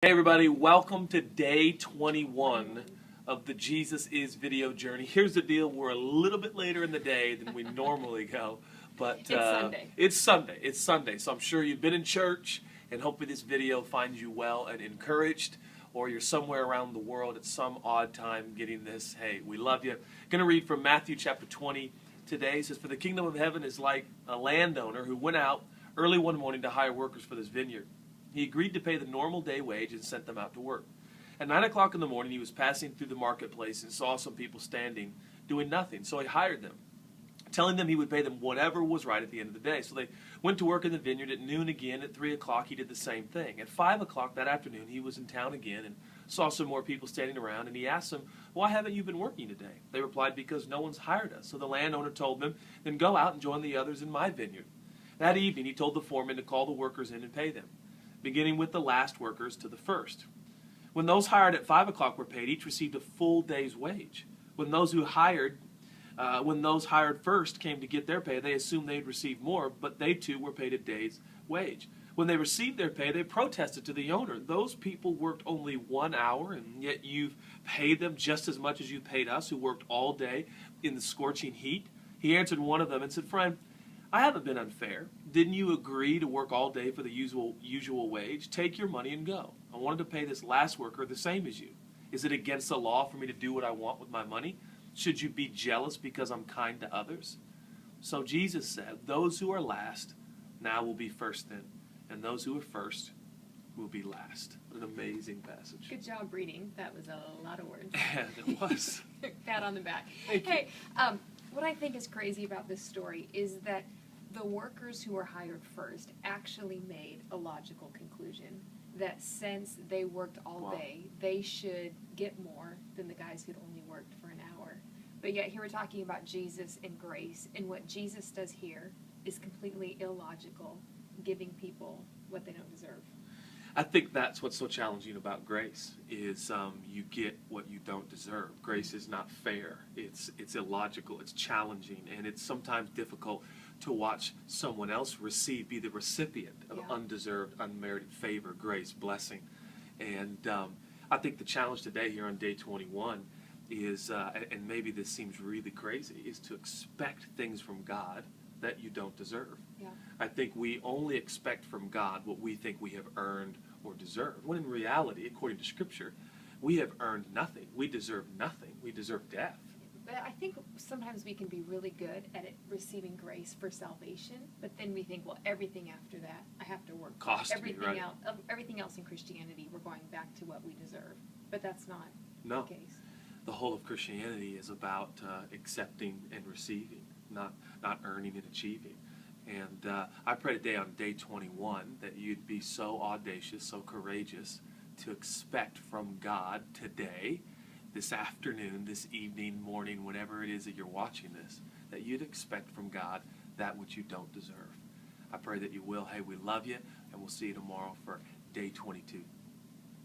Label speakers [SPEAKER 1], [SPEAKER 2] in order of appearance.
[SPEAKER 1] Hey everybody, welcome to day 21 of the Jesus Is video journey. Here's the deal, we're a little bit later in the day than we normally go, but
[SPEAKER 2] It's Sunday.
[SPEAKER 1] It's Sunday, so I'm sure you've been in church, and hopefully this video finds you well and encouraged, or you're somewhere around the world at some odd time getting this. Hey, we love you. Going to read from Matthew chapter 20 today. It says, "For the kingdom of heaven is like a landowner who went out early one morning to hire workers for his vineyard. He agreed to pay the normal day wage and sent them out to work. At 9 o'clock in the morning, he was passing through the marketplace and saw some people standing, doing nothing. So he hired them, telling them he would pay them whatever was right at the end of the day. So they went to work in the vineyard. At noon again. At 3 o'clock, he did the same thing. At 5 o'clock that afternoon, he was in town again and saw some more people standing around. And he asked them, 'Why haven't you been working today?' They replied, 'Because no one's hired us.' So the landowner told them, 'Then go out and join the others in my vineyard.' That evening, he told the foreman to call the workers in and pay them, beginning with the last workers to the first. When those hired at 5 o'clock were paid, each received a full day's wage. When those hired first came to get their pay, they assumed they'd receive more, but they too were paid a day's wage. When they received their pay, they protested to the owner, 'Those people worked only 1 hour, and yet you've paid them just as much as you paid us, who worked all day in the scorching heat.' He answered one of them and said, 'Friend, I haven't been unfair. Didn't you agree to work all day for the usual wage? Take your money and go. I wanted to pay this last worker the same as you. Is it against the law for me to do what I want with my money? Should you be jealous because I'm kind to others?' So Jesus said, 'Those who are last now will be first then, and those who are first will be last.'" An amazing passage.
[SPEAKER 2] Good job reading. That was a lot of words.
[SPEAKER 1] And it was.
[SPEAKER 2] Pat on the back.
[SPEAKER 1] Thank you.
[SPEAKER 2] Hey, what I think is crazy about this story is that the workers who were hired first actually made a logical conclusion that since they worked all day, they should get more than the guys who'd only worked for an hour. But yet here we're talking about Jesus and grace, and what Jesus does here is completely illogical, giving people what they don't deserve.
[SPEAKER 1] I think that's what's so challenging about grace is you get what you don't deserve. Grace is not fair. It's illogical. It's challenging, and it's sometimes difficult to watch someone else be the recipient of undeserved, unmerited favor, grace, blessing. And I think the challenge today here on day 21 is, and maybe this seems really crazy, is to expect things from God that you don't deserve.
[SPEAKER 2] Yeah.
[SPEAKER 1] I think we only expect from God what we think we have earned or deserved, when in reality, according to Scripture, we have earned nothing. We deserve nothing. We deserve death.
[SPEAKER 2] But I think sometimes we can be really good at receiving grace for salvation, but then we think, well, everything after that, I have to work. Everything else in Christianity, we're going back to what we deserve. But that's not the case.
[SPEAKER 1] The whole of Christianity is about accepting and receiving, not earning and achieving. And I pray today on day 21 that you'd be so audacious, so courageous to expect from God today, this afternoon, this evening, morning, whenever it is that you're watching this, that you'd expect from God that which you don't deserve. I pray that you will. Hey, we love you, and we'll see you tomorrow for day 22.